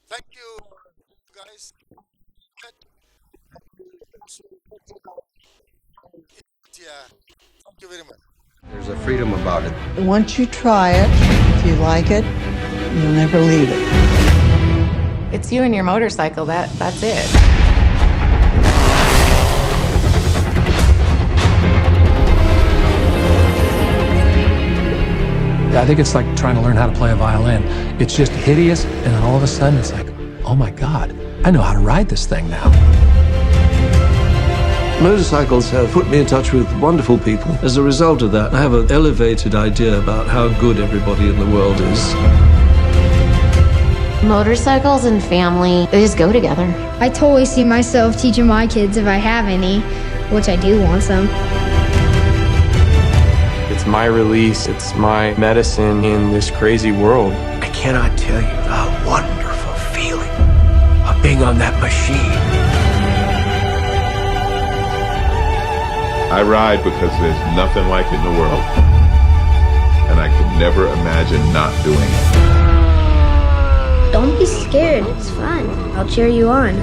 Thank you, guys. Yeah, thank you very much. There's a freedom about it. Once you try it, if you like it, you'll never leave it. It's you and your motorcycle. That's it. I think it's like trying to learn how to play a violin. It's just hideous, and then all of a sudden it's like, oh my God, I know how to ride this thing now. Motorcycles have put me in touch with wonderful people. As a result of that, I have an elevated idea about how good everybody in the world is. Motorcycles and family, they just go together. I totally see myself teaching my kids if I have any, which I do want some. It's my release, it's my medicine in this crazy world. I cannot tell you the wonderful feeling of being on that machine. I ride because there's nothing like it in the world, and I could never imagine not doing it. Don't be scared, it's fun. I'll cheer you on.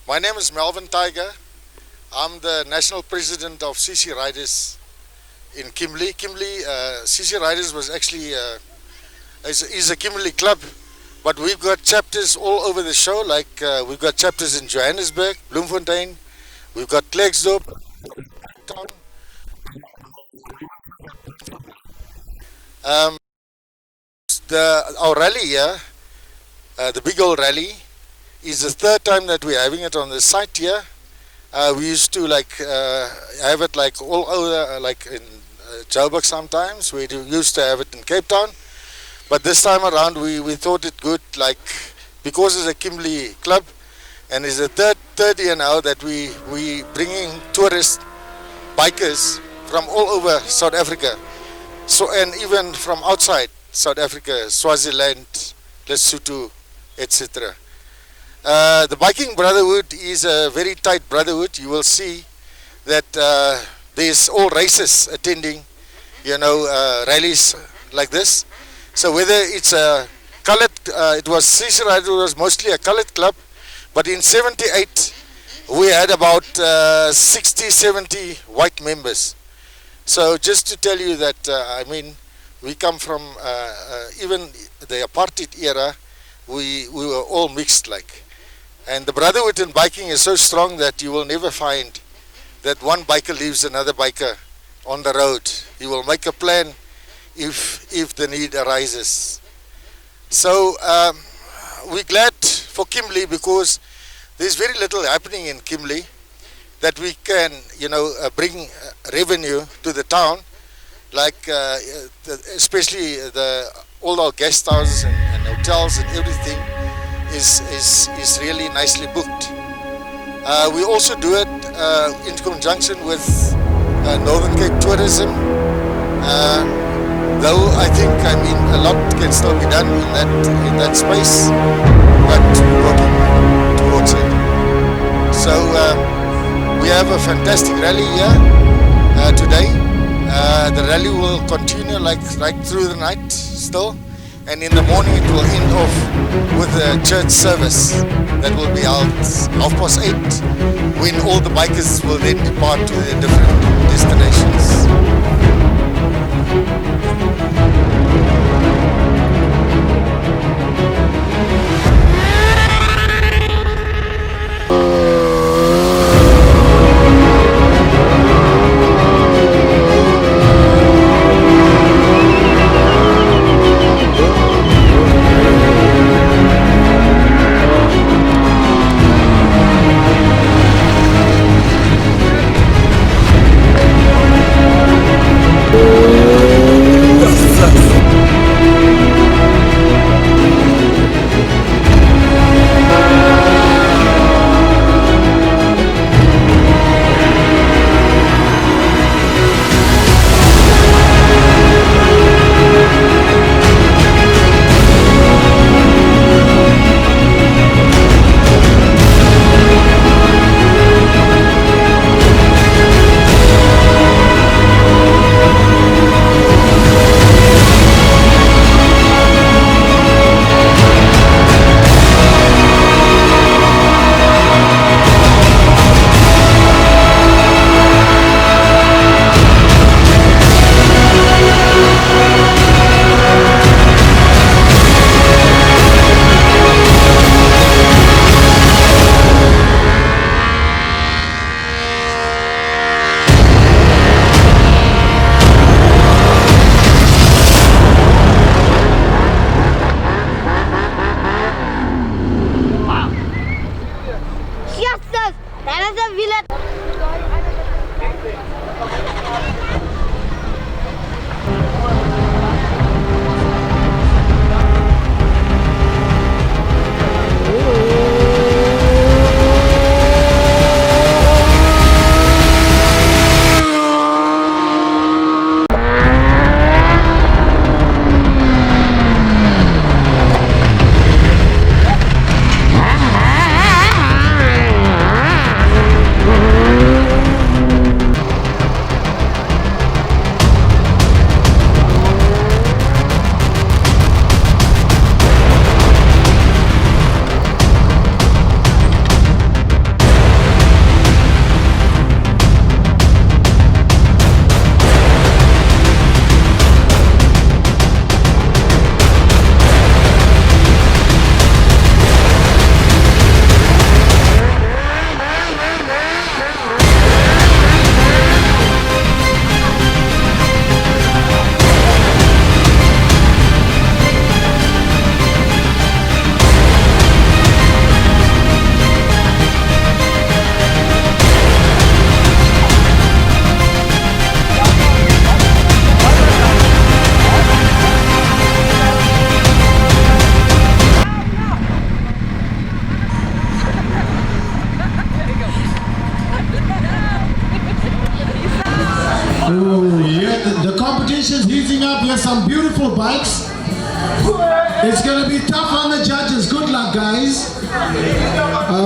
My name is Melvin Tiger. I'm the national president of CC Riders in Kimberley. CC Riders was actually is a Kimberley club, but we've got chapters all over the show. Like we've got chapters in Johannesburg, Bloemfontein, we've got Klerksdorp, um, our rally here, the big old rally, is the third time that we're having it on the site here. We used to have it like all over, like in Joburg sometimes. We used to have it in Cape Town, but this time around we thought it good, like because it's a Kimberley club, and it's the third year now that we bringing tourists, bikers from all over South Africa, so and even from outside South Africa, Swaziland, Lesotho, etc. The Biking Brotherhood is a very tight brotherhood. You will see that there's all races attending, rallies like this. So whether it's a colored, it was CC Riders was mostly a colored club, but in '78 we had about 60, 70 white members. So just to tell you that, we come from even the apartheid era. We were all mixed like. And the brotherhood in biking is so strong that you will never find that one biker leaves another biker on the road. He will make a plan if the need arises. So we're glad for Kimberley because there's very little happening in Kimberley that we can, bring revenue to the town, like especially all our guest houses and hotels and everything is really nicely booked. We also do it in conjunction with Northern Cape Tourism. Though I think a lot can still be done in that space, but we're working towards it. So we have a fantastic rally here today. The rally will continue right through the night still. And in the morning it will end off with a church service that will be held 8:30, when all the bikers will then depart to their different destinations. Ooh, yeah, the competition's heating up. Here's some beautiful bikes. It's gonna be tough on the judges. Good luck, guys.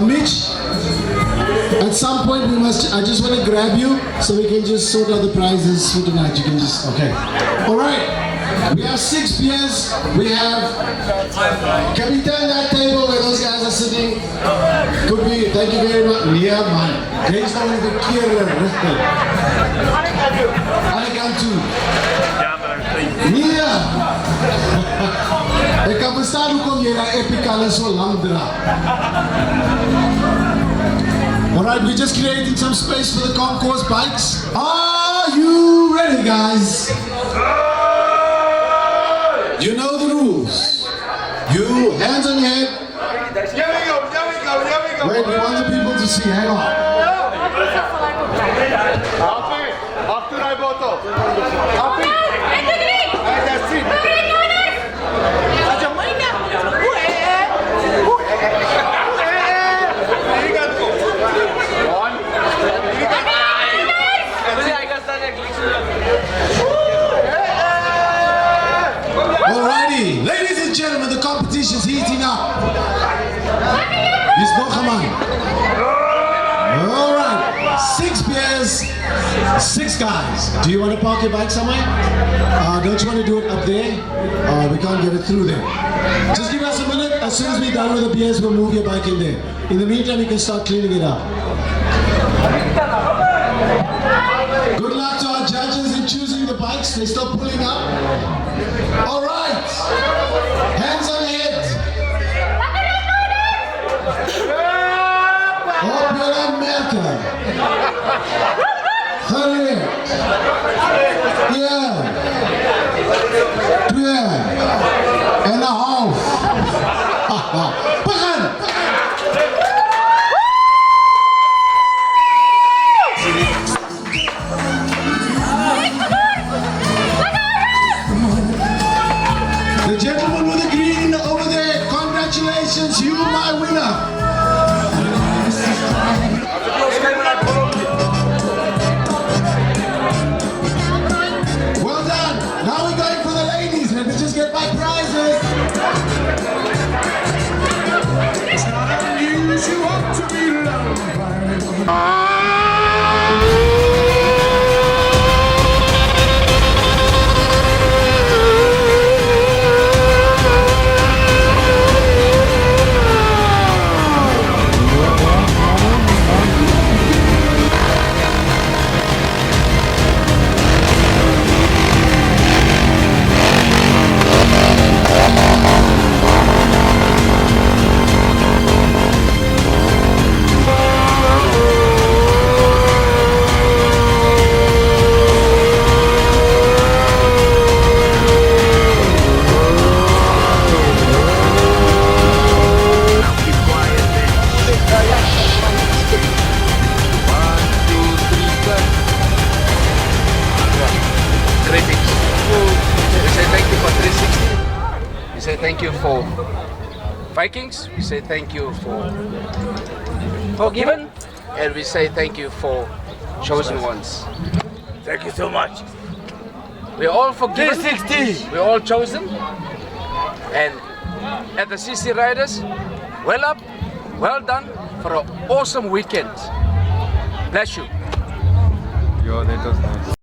Mitch, at some point I just want to grab you so we can just sort out the prizes for tonight. You can just, okay. All right. We have 6 beers. We have, can we turn that table where those guys are sitting? Could be, thank you very much. Yeah, man. Deze nog even keren, rustig. Alle kant toe. Ja. Ik kan verstaan hoe kom je naar Epical en zo lang draagt. Alright, we're just creating some space for the concourse bikes. Are you ready, guys? You know the rules. You, hands on your head. Here we go. Wait, we want the people to see. Hang on. After I bought off. That's it. Alrighty, ladies and gentlemen, the competition's heating up. Alright, 6 beers, 6 guys. Do you want to park your bike somewhere? Don't you want to do it up there? We can't get it through there. Just give us a minute. As soon as we're done with the beers, we'll move your bike in there. In the meantime, you can start cleaning it up. Good luck to our judges in choosing the bikes. They start pulling up. All right. Hands on head. Hope you're America. 30. Yeah. 2 and a half. Begin. The gentleman with the green over there, congratulations, you my winner. Well done. Now we're going for the ladies. Let me just get my prizes. It's not unusual to be loved by thank you for Vikings, we say thank you for Forgiven, and we say thank you for Chosen Ones. Thank you so much. We're all forgiven, 360. we're all chosen, and at the CC Riders, well up, well done for an awesome weekend. Bless you. Yo, that was nice.